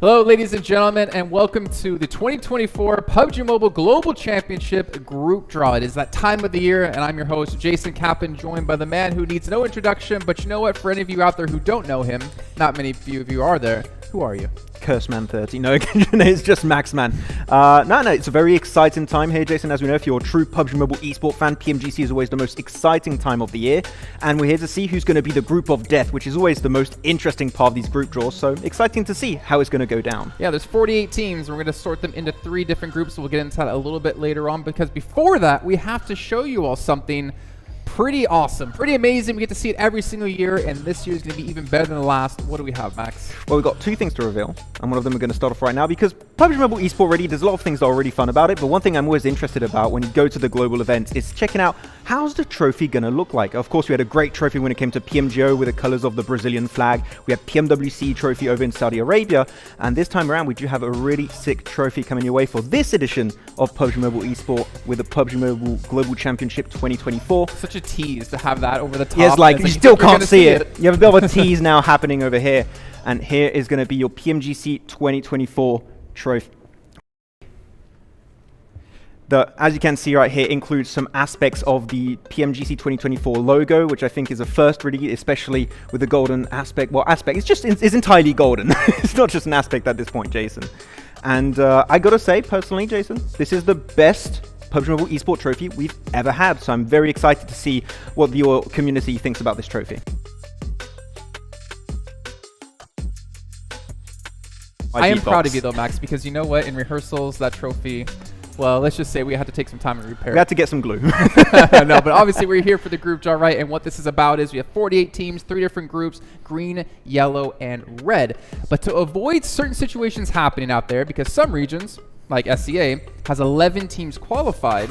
Hello, ladies and gentlemen, and welcome to the 2024 PUBG Mobile Global Championship Group Draw. It is that time of the year, and I'm your host, Jason Kappen, joined by the man who needs no introduction, but you know what? For any of you out there who don't know him, not many of you are there, who are you? Curseman30. No, it's just Maxman. No, it's a very exciting time here, Jason. As we know, if you're a true PUBG Mobile Esports fan, PMGC is always the most exciting time of the year. And we're here to see who's going to be the group of death, which is always the most interesting part of these group draws. So exciting to see how it's going to go down. Yeah, there's 48 teams. We're going to sort them into 3 different groups. So we'll get into that a little bit later on, because before that, we have to show you all something pretty awesome, pretty amazing. We get to see it every single year, and this year is going to be even better than the last. What do we have, Max? Well, we've got 2 things to reveal, and one of them we're going to start off right now, because PUBG Mobile Esports already, there's a lot of things that are already fun about it, but one thing I'm always interested about when you go to the global events is checking out how's the trophy going to look like. Of course, we had a great trophy when it came to PMGO with the colors of the Brazilian flag. We had PMWC trophy over in Saudi Arabia, and this time around we do have a really sick trophy coming your way for this edition of PUBG Mobile Esports with the PUBG Mobile Global Championship 2024. Such a tease to have that over the top. Yeah, it's like you still can't see it. You have a bit of a tease now happening over here, and here is going to be your PMGC 2024 trophy. As you can see right here, includes some aspects of the PMGC 2024 logo, which I think is a first really, especially with the golden aspect. Well, aspect, it's entirely golden. It's not just an aspect at this point, Jason. And I gotta say, personally, Jason, this is the best PUBG Mobile Esports trophy we've ever had. So I'm very excited to see what your community thinks about this trophy. I am proud of you though, Max, because you know what? In rehearsals, that trophy, well, let's just say we had to take some time to repair it. We had to get some glue. No, but obviously we're here for the group draw, right? And what this is about is we have 48 teams, 3 different groups, green, yellow, and red. But to avoid certain situations happening out there, because some regions, like SCA, has 11 teams qualified,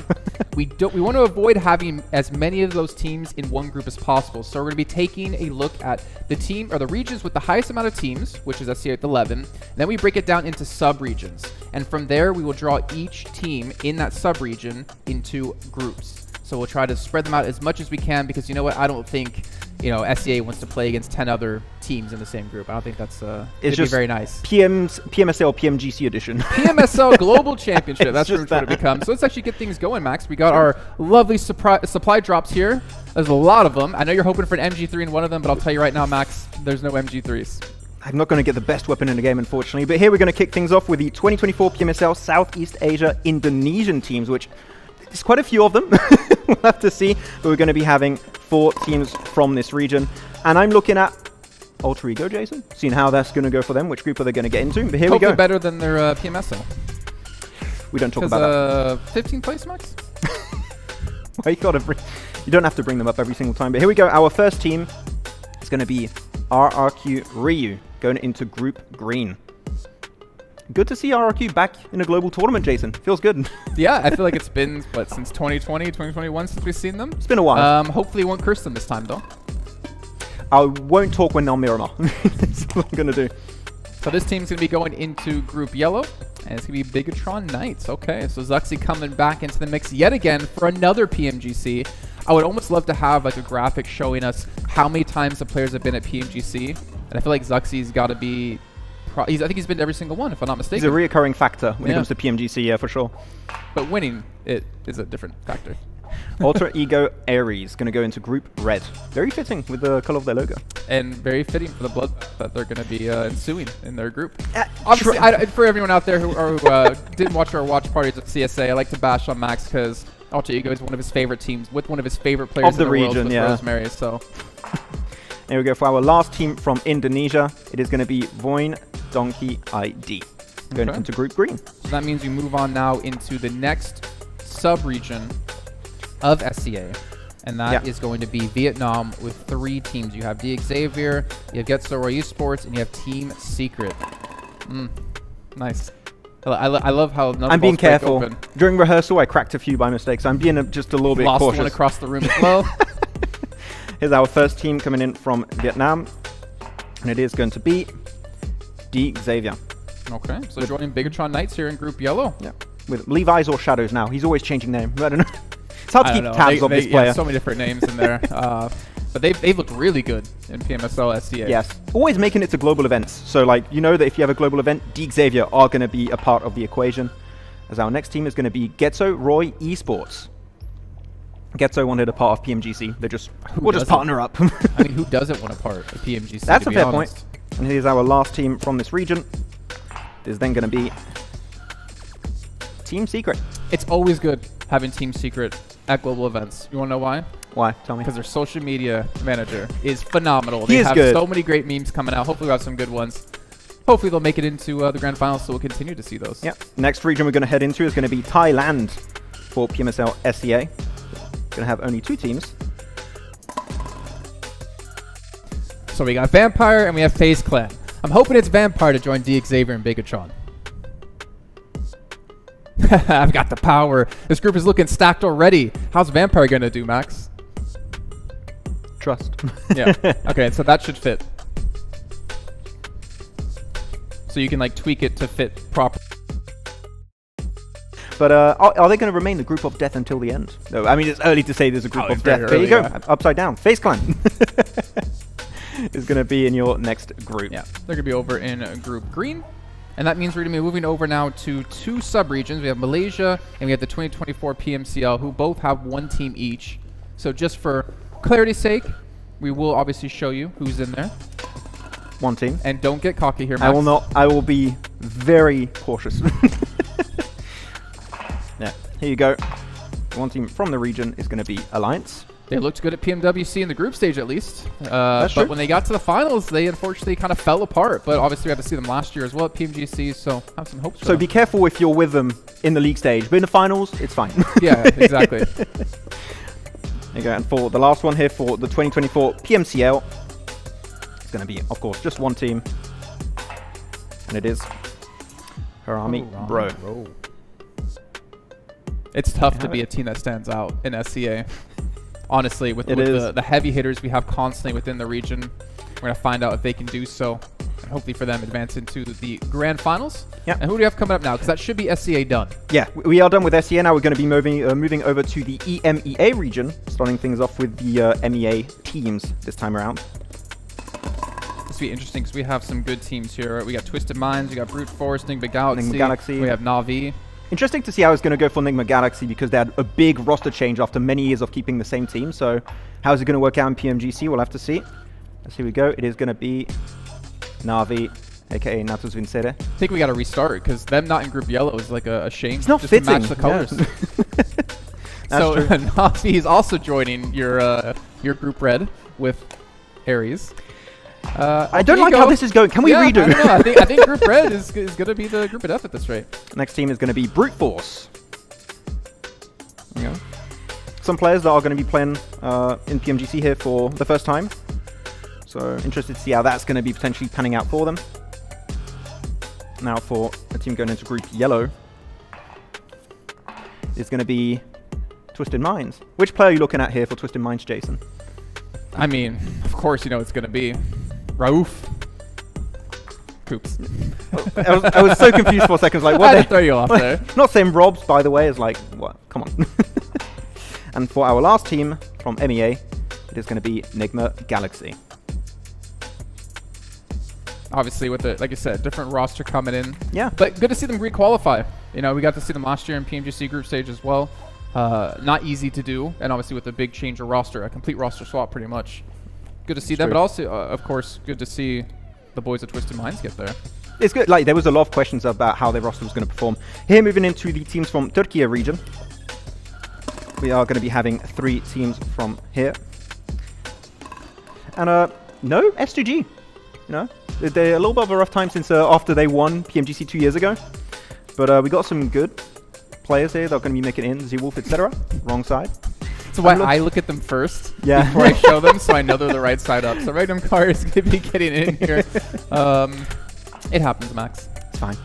we want to avoid having as many of those teams in one group as possible. So we're going to be taking a look at the team or the regions with the highest amount of teams, which is SCA with 11. And then we break it down into sub-regions. And from there, we will draw each team in that sub-region into groups. So we'll try to spread them out as much as we can, because you know what? I don't think, you know, SCA wants to play against 10 other teams in the same group. I don't think that's going to be very nice. PMSL PMGC edition. PMSL Global Championship. That's what it becomes. So let's actually get things going, Max. We got our lovely supply drops here. There's a lot of them. I know you're hoping for an MG3 in one of them, but I'll tell you right now, Max, there's no MG3s. I'm not going to get the best weapon in the game, unfortunately. But here we're going to kick things off with the 2024 PMSL Southeast Asia Indonesian teams, which there's quite a few of them. We'll have to see. But we're going to be having 4 teams from this region. And I'm looking at Alter Ego, Jason, seeing how that's going to go for them. Which group are they going to get into? But here we go. Better than their PMSL. We don't talk about that. 15th place, Max? Well, you don't have to bring them up every single time. But here we go. Our first team is going to be RRQ Ryu going into Group Green. Good to see RRQ back in a global tournament, Jason. Feels good. Yeah, I feel like it's been, what, since 2020, 2021 since we've seen them? It's been a while. Hopefully you won't curse them this time, though. I won't talk when they're Miramar. That's what I'm going to do. So this team's going to be going into Group Yellow, and it's going to be Bigatron Knights. Okay, so Zuxi coming back into the mix yet again for another PMGC. I would almost love to have like a graphic showing us how many times the players have been at PMGC. And I feel like Zuxi's got to be... I think he's been to every single one, if I'm not mistaken. He's a reoccurring factor when it comes to PMGC, yeah, for sure. But winning it is a different factor. Alter Ego Ares going to go into Group Red. Very fitting with the color of their logo. And very fitting for the blood that they're going to be ensuing in their group. Obviously, for everyone out there who didn't watch our watch parties at CSA, I like to bash on Max because Alter Ego is one of his favorite teams with one of his favorite players of the region, yeah. Rosemary, so. Here we go for our last team from Indonesia. It is going to be Voin Donkey ID going into Group Green. So that means we move on now into the next sub-region of SCA. And that is going to be Vietnam with 3 teams. You have D Xavier, you have Get Royale Esports, and you have Team Secret. Nice. I love how I'm being careful. During rehearsal, I cracked a few by mistake, so I'm being just a little bit cautious. Lost one across the room as well. Here's our first team coming in from Vietnam, and it is going to be D Xavier. Okay, so joining Bigatron Knights here in Group Yellow. Yeah, with Levi's or Shadows now. He's always changing name. I don't know. It's hard to keep tabs of this player. Yeah, so many different names in there. But But they've looked really good in PMSL SEA. Yes. Always making it to global events. So, like, you know that if you have a global event, Xavier are going to be a part of the equation. As our next team is going to be Getzo Roy Esports. Getzo wanted a part of PMGC. We'll just partner up. I mean, who doesn't want a part of PMGC? That's a fair point. And here's our last team from this region. There's then going to be Team Secret. It's always good having Team Secret at global events. You want to know why? Why? Tell me. Because their social media manager is phenomenal. He they is have good. So many great memes coming out. Hopefully we'll have some good ones. Hopefully they'll make it into the Grand Finals, so we'll continue to see those. Yep. Next region we're going to head into is going to be Thailand for PMSL SEA. Going to have only 2 teams. So we got Vampire and we have FaZe Clan. I'm hoping it's Vampire to join Xavier and Bigatron. I've got the power. This group is looking stacked already. How's Vampire going to do, Max? Trust. Yeah. Okay, so that should fit. So you can like tweak it to fit properly. But are they going to remain the group of death until the end? No, I mean, it's early to say there's a group of death. There you go. Yeah. Upside down. FaZe Clan is going to be in your next group. Yeah, they're going to be over in Group Green. And that means we're going to be moving over now to 2 sub-regions. We have Malaysia and we have the 2024 PMCL, who both have 1 team each. So just for clarity's sake, we will obviously show you who's in there. 1 team. And don't get cocky here, Max. I will not. I will be very cautious. Yeah, here you go. 1 team from the region is going to be Alliance. They looked good at PMWC in the group stage, at least. That's but true. when they got to the finals, they unfortunately kind of fell apart. But obviously, we had to see them last year as well at PMGC, so have some hopes for So them. be careful if you're with them in the league stage. But in the finals, it's fine. Yeah, exactly. There you go. And for the last one here for the 2024 PMCL, it's going to be, of course, just 1 team. And it is Harami Bro. It's tough to be a team that stands out in SCA. Honestly, with the heavy hitters we have constantly within the region, we're going to find out if they can do so. And hopefully for them, advance into the Grand Finals. Yep. And who do we have coming up now? Because that should be SCA done. Yeah, we are done with SEA. Now we're going to be moving over to the EMEA region, starting things off with the EMEA teams this time around. This will be interesting because we have some good teams here. We got Twisted Minds, we got Brute Force, Nigma Galaxy. We have Na'Vi. Interesting to see how it's going to go for Nigma Galaxy because they had a big roster change after many years of keeping the same team. So how is it going to work out in PMGC? We'll have to see. Here we go. It is going to be Na'Vi, aka Natus Vincere. I think we got to restart because them not in Group Yellow is like a shame. It's not just fitting. To match the colors. Yeah. So Na'Vi is also joining your Group Red with Aries. I don't like how this is going. Can we redo? I don't know. I think Group Red is going to be the group of death at this rate. Next team is going to be Brute Force. There you go. Some players that are going to be playing in PMGC here for the first time. So interested to see how that's going to be potentially panning out for them. Now for a team going into Group Yellow is going to be Twisted Minds. Which player are you looking at here for Twisted Minds, Jason? I mean, of course you know it's going to be Rauf. Coops. I was so confused for a second. Like, what? I had to throw you off there. Not saying Robs, by the way, is like, what? Come on. And for our last team from MEA, it is going to be Nigma Galaxy. Obviously, with the, like I said, different roster coming in. Yeah. But good to see them re-qualify. You know, we got to see them last year in PMGC group stage as well. Not easy to do, and obviously with a big change of roster, a complete roster swap pretty much. Good to see them, but also, of course, good to see the boys of Twisted Minds get there. It's good. Like, there was a lot of questions about how their roster was going to perform. Here, moving into the teams from Turkey region, we are going to be having 3 teams from here. And no S2G. You know, they're a little bit of a rough time since after they won PMGC 2 years ago. But we got some good players here that are going to be making it in. Z-Wolf, etc. Wrong side. That's why I look at them first before I show them, so I know they're the right side up. So Random Car is going to be getting in here. It happens, Max. It's fine.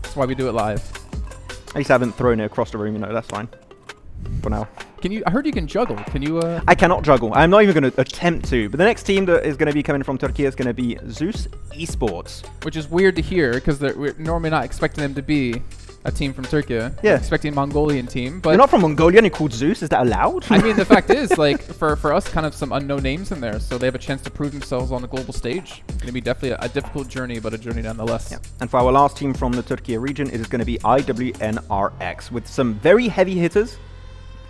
That's why we do it live. At least I haven't thrown it across the room, you know, that's fine. For now. Can you? I heard you can juggle. Can you? I cannot juggle. I'm not even going to attempt to. But the next team that is going to be coming from Turkey is going to be Zeus Esports. Which is weird to hear, because we're normally not expecting them to be a team from Turkey. Yeah. Expecting a Mongolian team, but You're not from Mongolia and you're called Zeus. Is that allowed? I mean, the fact is, like, for us, kind of some unknown names in there, so they have a chance to prove themselves on the global stage. It's going to be definitely a difficult journey, but a journey nonetheless. Yeah. And for our last team from the Turkey region, it is going to be IWNRX with some very heavy hitters,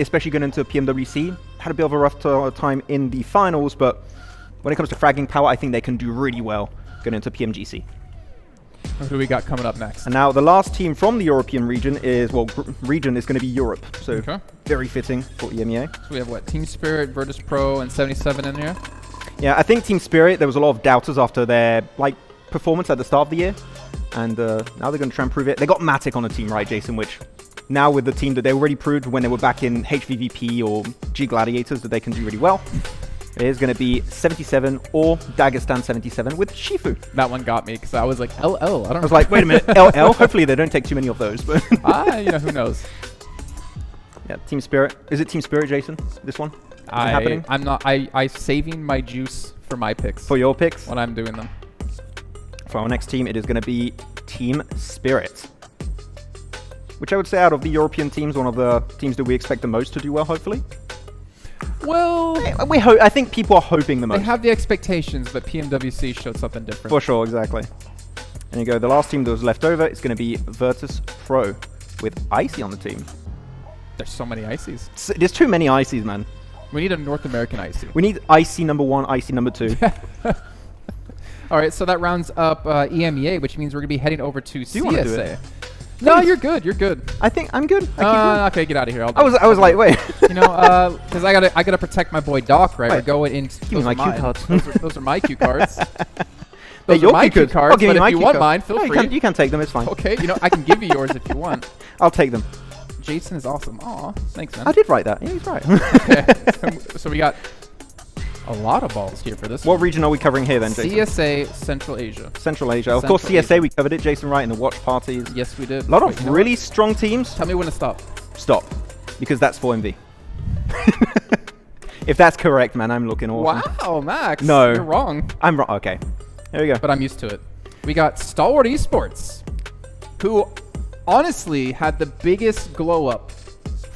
especially going into PMWC. Had a bit of a rough time in the finals, but when it comes to fragging power, I think they can do really well going into PMGC. Who do we got coming up next? And now the last team from the European region is, well, region is going to be Europe. So very fitting for EMEA. So we have what? Team Spirit, Virtus Pro, and 77 in here? Yeah, I think Team Spirit, there was a lot of doubters after their performance at the start of the year. And now they're going to try and prove it. They got Matic on the team, right, Jason? Which now with the team that they already proved when they were back in HVVP or G Gladiators that they can do really well. It is going to be 77 or Dagestan 77 with Shifu. That one got me because I was like, LL. I don't know. I was like, wait a minute, LL? Hopefully they don't take too many of those. But you know, who knows? Yeah, Team Spirit. Is it Team Spirit, Jason? This one? Is it happening? I'm not. I saving my juice for my picks. For your picks? When I'm doing them. For our next team, it is going to be Team Spirit. Which I would say out of the European teams, one of the teams that we expect the most to do well, hopefully. Well, I think people are hoping the most. They have the expectations, but PMWC showed something different. For sure, exactly. And you go, the last team that was left over is going to be Virtus Pro with Icy on the team. There's so many Icies. There's too many Icies, man. We need a North American Icy. We need Icy number 1, Icy number 2. All right, so that rounds up EMEA, which means we're going to be heading over to CSA. Do you want to do it? No, you're good. You're good. I think I'm good. Okay, get out of here. I was like, wait. You know, because I gotta protect my boy Doc, right? We're going in. Give me my cue cards. Those are my cue cards. Those are my cue cards. But if you want mine, feel free. You can take them. It's fine. Okay, you know, I can give you yours if you want. I'll take them. Jason is awesome. Aw, thanks, man. I did write that. Yeah, he's right. Okay. So we got a lot of balls here for this. What region are we covering here then, Jason? CSA, Central Asia. Central Asia. Of course, CSA, we covered it, Jason, right, in the watch parties. Yes, we did. A lot of really strong teams. Tell me when to stop. Stop. Because that's 4MV. If that's correct, man, I'm looking awesome. Wow, Max. No. You're wrong. I'm wrong. Okay. There we go. But I'm used to it. We got Stalwart Esports, who honestly had the biggest glow up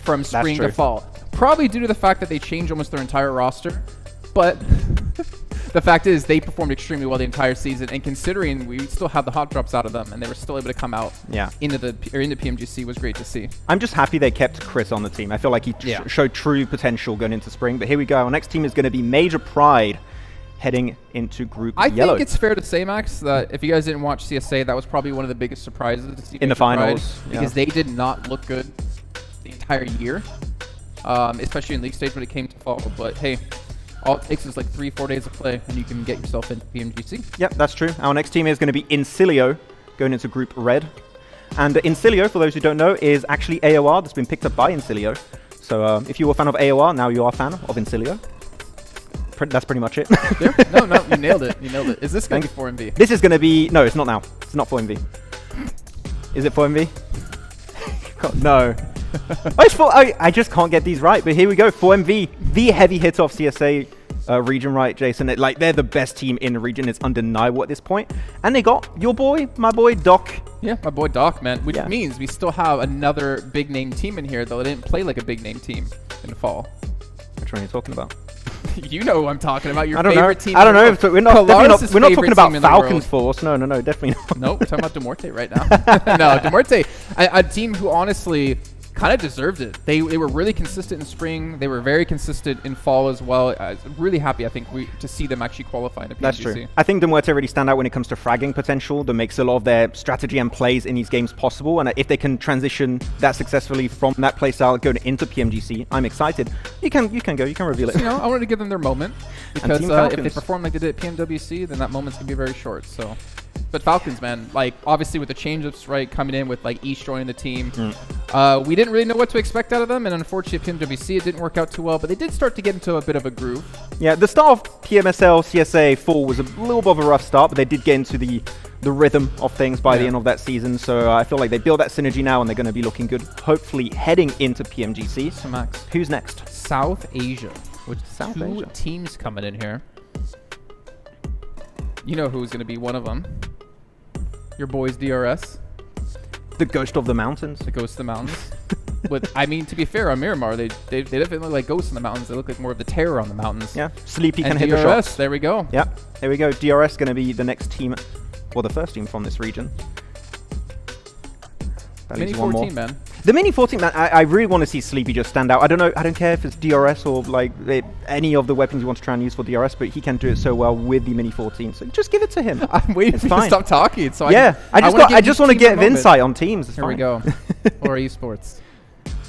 from spring to fall. Probably due to the fact that they changed almost their entire roster. But the fact is, they performed extremely well the entire season, and considering we still had the hot drops out of them, and they were still able to come out into PMGC, was great to see. I'm just happy they kept Chris on the team. I feel like he showed true potential going into spring. But here we go. Our next team is going to be Major Pride, heading into Group Yellow. I think it's fair to say, Max, that if you guys didn't watch CSA, that was probably one of the biggest surprises to see in the finals, because they did not look good the entire year, especially in League Stage when it came to fall. But hey. All it takes is like 3-4 days of play, and you can get yourself into PMGC. Yep, that's true. Our next team is going to be Incilio, going into Group Red. And Incilio, for those who don't know, is actually AOR that's been picked up by Incilio. So if you were a fan of AOR, now you are a fan of Incilio. That's pretty much it. No, you nailed it. You nailed it. Is this going to be 4MV? This is going to be... No, it's not now. It's not 4MV. Is it 4MV? No. I just can't get these right, but here we go. 4MV, the heavy hit of CSA region, right, Jason? They're the best team in the region. It's undeniable at this point. And they got your boy, my boy Doc. Yeah, my boy Doc, man. Which means we still have another big name team in here, though they didn't play like a big name team in the fall. Which one are you talking about? You know who I'm talking about. Your favorite team. I don't know. We're not talking about Falcons Force. No, definitely not. Nope, we're talking about Demorte right now. No, Demorte, a team who honestly kind of deserved it. They were really consistent in spring. They were very consistent in fall as well. Really happy, I think, to see them actually qualify in the PMGC. That's true. I think Demorte really stand out when it comes to fragging potential. That makes a lot of their strategy and plays in these games possible. And if they can transition that successfully from that play style going into PMGC, I'm excited. You can go. You can reveal it. So, I wanted to give them their moment because if they perform like they did at PMWC, then that moment's gonna be very short. So. But Falcons, man, obviously with the change-ups, right, coming in with East joining the team, we didn't really know what to expect out of them, and unfortunately PMWC, it didn't work out too well, but they did start to get into a bit of a groove. Yeah, the start of PMSL CSA fall was a little bit of a rough start, but they did get into the rhythm of things by the end of that season, so I feel like they build that synergy now, and they're going to be looking good, hopefully heading into PMGC. So Max, who's next? South Asia, which two teams coming in here. You know who's going to be one of them. Your boys DRS. The Ghost of the Mountains. The Ghost of the Mountains. I mean, to be fair, on Miramar, they definitely look like ghosts in the mountains. They look like more of the terror on the mountains. Yeah, Sleepy can and hit DRS, the shots. There we go. Yeah, there we go. DRS going to be the next team, well, the first team from this region. That Mini leaves one 14, more. man. The Mini 14, man, I really want to see Sleepy just stand out. I don't care if it's DRS or like any of the weapons you want to try and use for DRS, but he can do it so well with the Mini 14. So just give it to him. I'm waiting for you to stop talking. So yeah, I just want to get insight on teams. It's Here fine. we go. Or esports.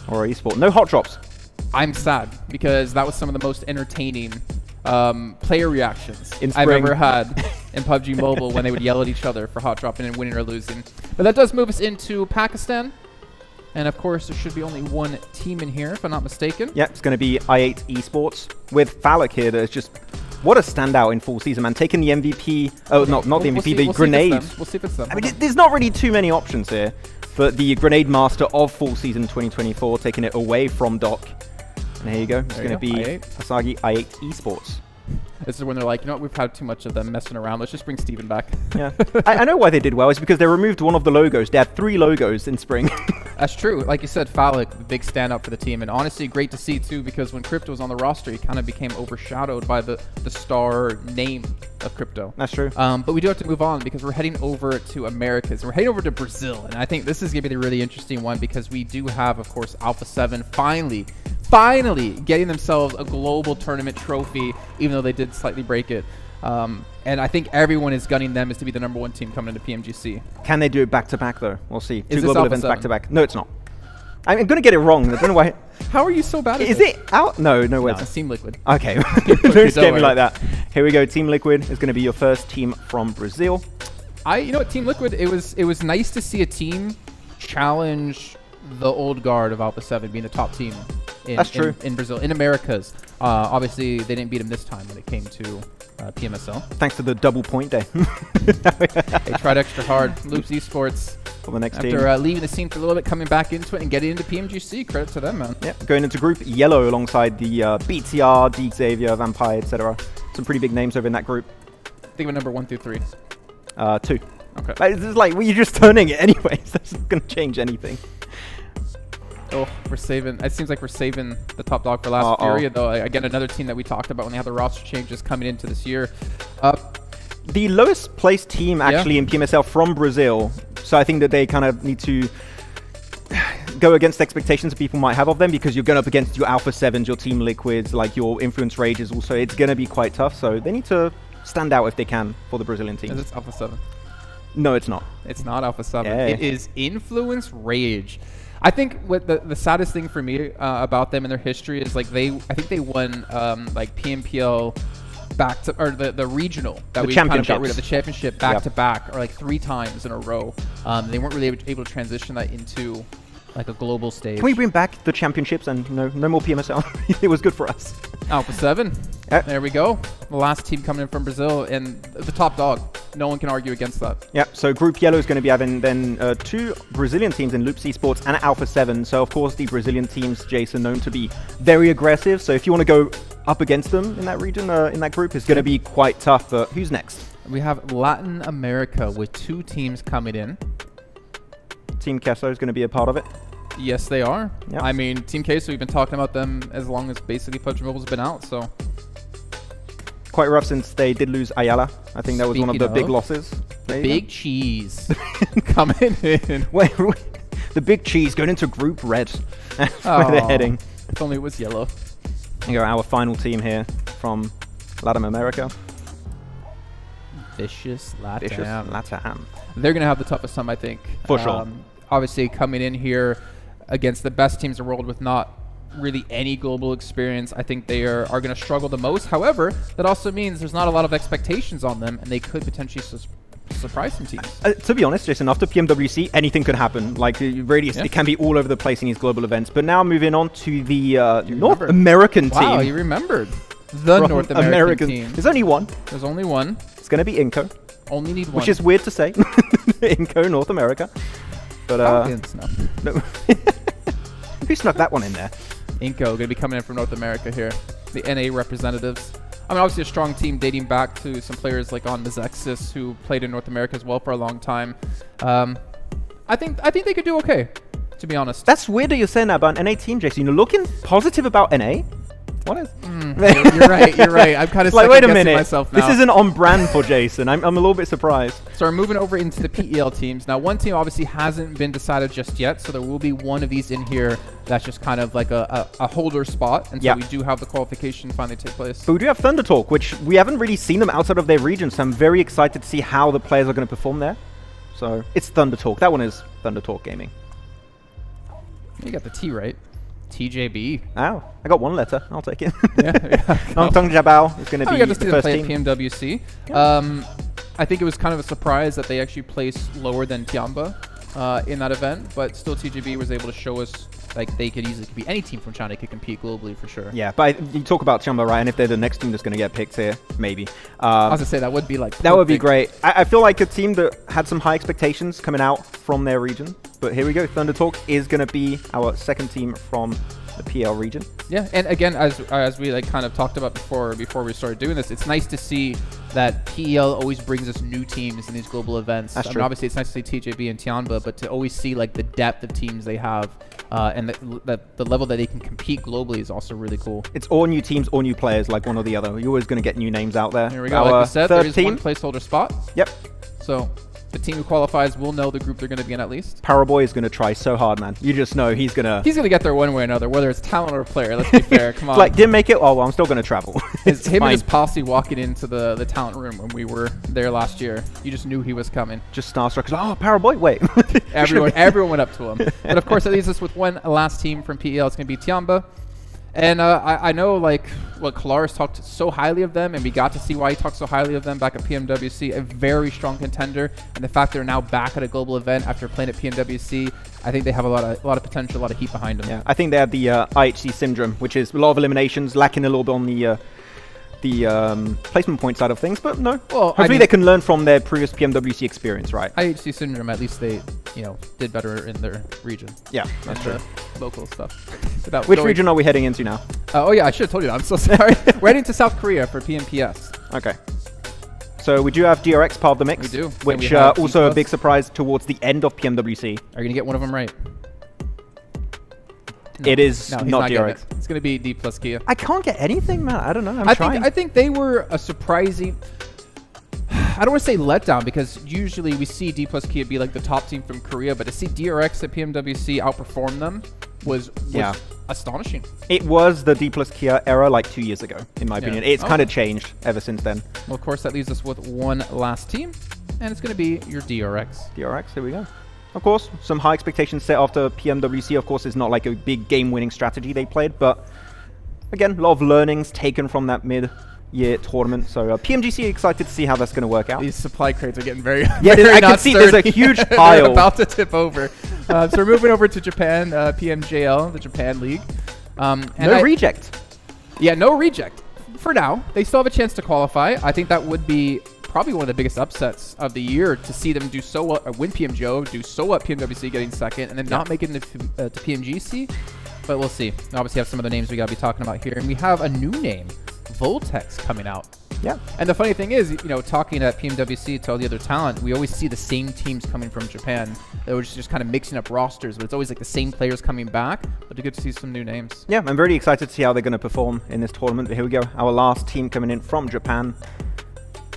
Or esport. No hot drops. I'm sad because that was some of the most entertaining player reactions I've ever had in PUBG Mobile when they would yell at each other for hot dropping and winning or losing. But that does move us into Pakistan. And of course, there should be only one team in here, if I'm not mistaken. Yeah, it's going to be i8 Esports with Falak here. That's just what a standout in full season, man. Taking the MVP. Oh, not the MVP, the grenade. We'll see if it's them. I mean, there's not really too many options here, but the grenade master of full season 2024, taking it away from Doc. And here you go. It's going to be Asagi i8 Esports. This is when they're like, you know what, we've had too much of them messing around. Let's just bring Steven back. Yeah, I know why they did well. It's because they removed one of the logos. They had 3 logos in spring. That's true. Like you said, Falak, big standout for the team. And honestly, great to see, too, because when Crypto was on the roster, he kind of became overshadowed by the star name of Crypto. That's true. But we do have to move on because we're heading over to Americas. We're heading over to Brazil. And I think this is going to be the really interesting one because we do have, of course, Alpha 7 finally getting themselves a global tournament trophy, even though they did slightly break it. And I think everyone is gunning them as to be the #1 team coming into PMGC. Can they do it back-to-back, though? We'll see. Is 2 this global Alpha events 7? back-to-back. No, it's not. I'm going to get it wrong. I don't know why. How are you so bad at Is this? it out? No, way. It's Team Liquid. Okay. Don't scare me like that. Here we go. Team Liquid is going to be your first team from Brazil. You know what, Team Liquid, it was nice to see a team challenge the old guard of Alpha 7 being the top team in Brazil, in Americas. Obviously, they didn't beat them this time when it came to PMSL. Thanks to the double point day. They tried extra hard. Loops Esports, for the next team. after leaving the scene for a little bit, coming back into it and getting into PMGC. Credit to them, man. Yeah, going into Group Yellow alongside the BTR, D Xavier, Vampire, etc. Some pretty big names over in that group. Think of number 1 through 3. 2. Okay. This is like, well, you're just turning it anyways. That's not going to change anything. Oh, we're saving. It seems like we're saving the top dog for last period, though. Again, another team that we talked about when they had the roster changes coming into this year. The lowest placed team actually in PMSL from Brazil. So I think that they kind of need to go against expectations people might have of them because you're going up against your Alpha 7s, your Team Liquids, like your Influence Rages also. It's going to be quite tough. So they need to stand out if they can for the Brazilian team. Is it Alpha 7? No, it's not. It's not Alpha 7. Yeah. It is Influence Rage. I think what the saddest thing for me about them and their history is like I think they won like PMPL back to, or the regional that we kind of got rid of, the championship back to back, or like 3 times in a row. They weren't really able to transition that into like a global stage. Can we bring back the championships and no more PMSL? It was good for us. Alpha 7. There we go. The last team coming in from Brazil and the top dog. No one can argue against that. Yeah, so Group Yellow is going to be having then 2 Brazilian teams in Loops Esports and Alpha 7. So, of course, the Brazilian teams, Jason, known to be very aggressive. So if you want to go up against them in that region, in that group, it's going to be quite tough. But who's next? We have Latin America with 2 teams coming in. Team Queso is going to be a part of it. Yes, they are. Yep. I mean, Team Queso, we've been talking about them as long as basically PUBG Mobile's been out, so. Quite rough since they did lose Ayala. I think that was one of the big losses. Big cheese coming in. Wait, the big cheese going into Group Red. That's where they're heading. If only it was yellow. Here you go, our final team here from Latin America. Vicious Latam. They're going to have the toughest time, I think. For sure. Obviously, coming in here against the best teams in the world with not really any global experience, I think they are going to struggle the most. However, that also means there's not a lot of expectations on them, and they could potentially surprise some teams. To be honest, Jason, after PMWC, anything could happen. Like, really, it can be all over the place in these global events. But now moving on to the North American team. Wow, you remembered. The North American team. There's only one. There's only one. It's going to be Inco. Only need one. Which is weird to say. Inco, North America. But, Falcons, no. Who snuck that one in there? Inco going to be coming in from North America here. The NA representatives. I mean, obviously a strong team dating back to some players like on Mizexis who played in North America as well for a long time. I think they could do okay, to be honest. That's weird that you're saying that about an NA team, Jason. You're looking positive about NA? What is? You're right. I'm kind of like, wait a second-guessing minute. myself now. This isn't on brand for Jason. I'm a little bit surprised. So we're moving over into the PEL teams. Now, one team obviously hasn't been decided just yet, so there will be one of these in here that's just kind of like a holder spot until we do have the qualification finally take place. But we do have Thunder Talk, which we haven't really seen them outside of their region, so I'm very excited to see how the players are going to perform there. So it's Thunder Talk. That one is Thunder Talk Gaming. You got the T right. TJB. Oh, I got one letter. I'll take it. Yeah. Tong Jabao is going to be we got to the see them first play team. at PMWC. Yeah. I think it was kind of a surprise that they actually placed lower than Tiamba in that event, but still TJB was able to show us like they could easily be any team from China could compete globally for sure. Yeah, but you talk about Tiamba, right? And if they're the next team that's going to get picked here, maybe. I was going to say, that would be like... That would be great. I feel like a team that had some high expectations coming out from their region. But here we go. Thunder Talk is going to be our second team from the PL region. Yeah, and again, as we like kind of talked about before we started doing this, it's nice to see that PEL always brings us new teams in these global events. That's I mean, true. obviously, it's nice to see TJB and Tianba, but to always see like the depth of teams they have and the level that they can compete globally is also really cool. It's all new teams, all new players, like one or the other. You're always going to get new names out there. Here we go. Like I said, there is one placeholder spot. Yep. So the team who qualifies will know the group they're going to be in at least. Paraboy is going to try so hard, man. You just know he's going to get there one way or another, whether it's talent or player. Let's be fair. Come on. Like, didn't make it? Oh, well, I'm still going to travel. It's him and his posse walking into the talent room when we were there last year. You just knew he was coming. Just starstruck. Oh, Paraboy, wait. everyone went up to him. But of course, that leaves us with one last team from PEL. It's going to be Tiamba. And I know, like, Kalaris talked so highly of them, and we got to see why he talked so highly of them back at PMWC. A very strong contender, and the fact they're now back at a global event after playing at PMWC, I think they have a lot of potential, a lot of heat behind them. Yeah, I think they have the IHC syndrome, which is a lot of eliminations, lacking a little bit on the placement point side of things, but no. Well, hopefully they can learn from their previous PMWC experience, right? IHC syndrome, at least they, did better in their region. Yeah, that's true. Local stuff. Which region are we heading into now? Oh yeah, I should have told you that. I'm so sorry. We're heading to South Korea for PMPS. Okay. So we do have DRX part of the mix. We do. Which also a big surprise towards the end of PMWC. Are you going to get one of them right? No. It is not DRX. It's going to be D plus Kia. I can't get anything, man. I don't know. I'm trying. I think they were a surprising... I don't want to say letdown, because usually we see D plus Kia be like the top team from Korea, but to see DRX at PMWC outperform them was astonishing. It was the D plus Kia era like 2 years ago, in my opinion. It's kind of changed ever since then. Well, of course, that leaves us with one last team, and it's going to be your DRX. DRX, here we go. Of course, some high expectations set after PMWC. Of course, it's not like a big game-winning strategy they played, but again, a lot of learnings taken from that mid-year tournament. So PMGC excited to see how that's going to work out. These supply crates are getting very, I can see there's a huge pile. They're about to tip over. So we're moving over to Japan, PMJL, the Japan League. No reject. Yeah, no reject. For now, they still have a chance to qualify. I think that would be probably one of the biggest upsets of the year to see them do so well, win PMGO, do so well at PMWC getting second, and then not make it into to PMGC. But we'll see. Obviously, have some of the names we got to be talking about here. And we have a new name, Voltex, coming out. Yeah. And the funny thing is, talking at PMWC to all the other talent, we always see the same teams coming from Japan. They were just kind of mixing up rosters, but it's always like the same players coming back. But it's good to see some new names. Yeah, I'm very excited to see how they're going to perform in this tournament. But here we go. Our last team coming in from Japan.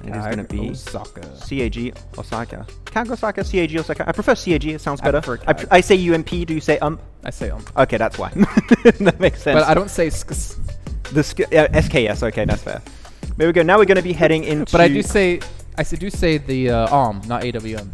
It is going to be Osaka. CAG Osaka. Kag Osaka, CAG Osaka. I prefer CAG. It sounds better. I say UMP. Do you say I say Okay, that's why. That makes sense. But I don't say SKS. SKS. Okay, that's fair. There we go. Now we're going to be heading into... But I do say the not AWM.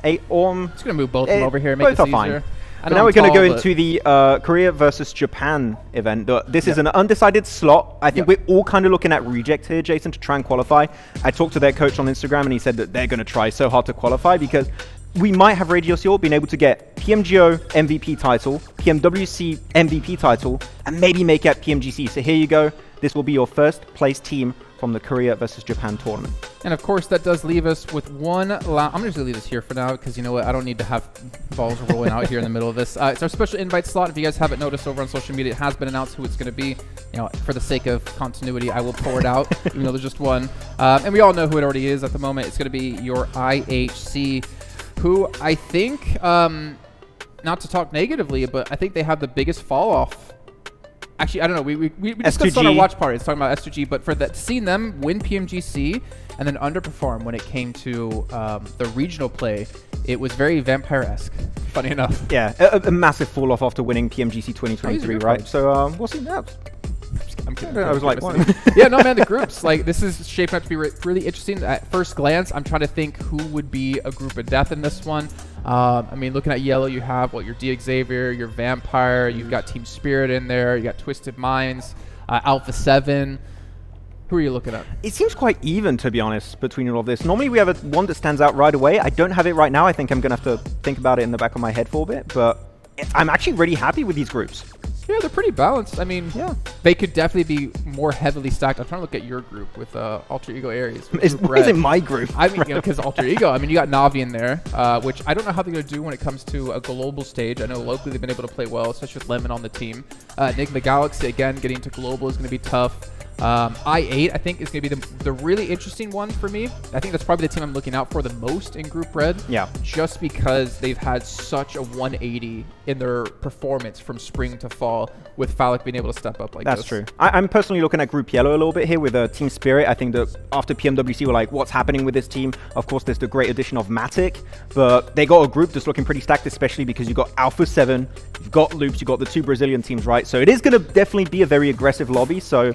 Just going to move both of them over here and make this easier. Fine. But now we're going to go into the Korea versus Japan event. This is an undecided slot. I think we're all kind of looking at reject here, Jason, to try and qualify. I talked to their coach on Instagram, and he said that they're going to try so hard to qualify because we might have Radio Seal being able to get PMGO MVP title, PMWC MVP title, and maybe make it PMGC. So here you go. This will be your first place team from the Korea versus Japan tournament. And of course, that does leave us with one I'm just going to leave this here for now because you know what? I don't need to have balls rolling out here in the middle of this. It's our special invite slot. If you guys haven't noticed over on social media, it has been announced who it's going to be. For the sake of continuity, I will pour it out, even though there's just one. And we all know who it already is at the moment. It's going to be your IHC who I think, not to talk negatively, but I think they have the biggest fall off. Actually, I don't know. We discussed on our watch party. It's talking about S2G, but for that, seeing them win PMGC and then underperform when it came to the regional play, it was very Vampire-esque. Funny enough. Yeah, a massive fall off after winning PMGC 2023, right? So we'll see that. I'm kidding. I was like, what? Yeah, no, man, the groups. Like, this is shaping up to be really interesting. At first glance, I'm trying to think who would be a group of death in this one. I mean, looking at yellow, you have, your D-Xavier, your Vampire, you've got Team Spirit in there, you got Twisted Minds, Alpha 7. Who are you looking at? It seems quite even, to be honest, between all of this. Normally, we have one that stands out right away. I don't have it right now. I think I'm going to have to think about it in the back of my head for a bit, but I'm actually really happy with these groups. Yeah, they're pretty balanced. I mean, yeah, they could definitely be more heavily stacked. I'm trying to look at your group with Alter Ego Aries. What is in my group? I mean, because Alter Ego. I mean, you got Navi in there, which I don't know how they're going to do when it comes to a global stage. I know locally they've been able to play well, especially with Lemon on the team. Enigma Galaxy, again, getting to global is going to be tough. I8, I think, is going to be the really interesting one for me. I think that's probably the team I'm looking out for the most in Group Red. Yeah. Just because they've had such a 180 in their performance from spring to fall, with Phallic being able to step up like this. That's true. I'm personally looking at Group Yellow a little bit here with Team Spirit. I think that after PMWC, we're like, what's happening with this team? Of course, there's the great addition of Matic, but they got a group that's looking pretty stacked, especially because you've got Alpha 7, you've got Loops, you've got the two Brazilian teams, right? So it is going to definitely be a very aggressive lobby. So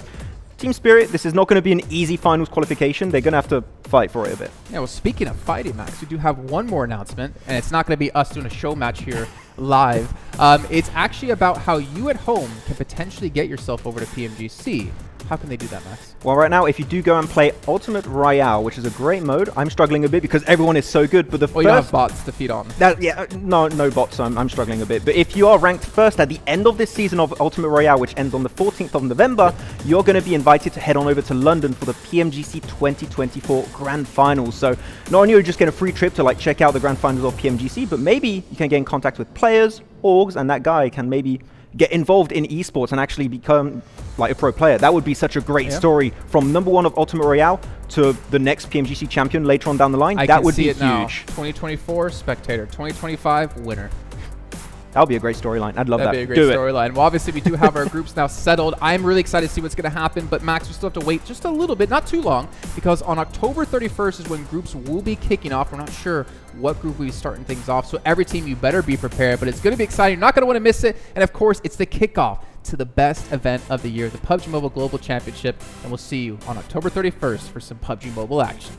Team Spirit, this is not going to be an easy finals qualification. They're going to have to fight for it a bit. Yeah, well, speaking of fighting, Max, we do have one more announcement, and it's not going to be us doing a show match here live. It's actually about how you at home can potentially get yourself over to PMGC. How can they do that, Max? Well, right now, if you do go and play Ultimate Royale, which is a great mode, I'm struggling a bit because everyone is so good. But the first... you don't have bots to feed on. No bots, so I'm struggling a bit. But if you are ranked first at the end of this season of Ultimate Royale, which ends on the 14th of November, you're going to be invited to head on over to London for the PMGC 2024 Grand Finals. So not only are you just getting a free trip to like check out the Grand Finals of PMGC, but maybe you can get in contact with players, orgs, and that guy can maybe get involved in esports and actually become like a pro player. That would be such a great story from #1 of Ultimate Royale to the next PMGC champion later on down the line. That would be huge. Now. 2024 spectator, 2025 winner. That would be a great storyline. I'd love that. That'd be a great storyline. Well, obviously, we do have our groups now settled. I'm really excited to see what's going to happen. But, Max, we still have to wait just a little bit, not too long, because on October 31st is when groups will be kicking off. We're not sure what group will be starting things off. So, every team, you better be prepared. But it's going to be exciting. You're not going to want to miss it. And, of course, it's the kickoff to the best event of the year, the PUBG Mobile Global Championship. And we'll see you on October 31st for some PUBG Mobile action.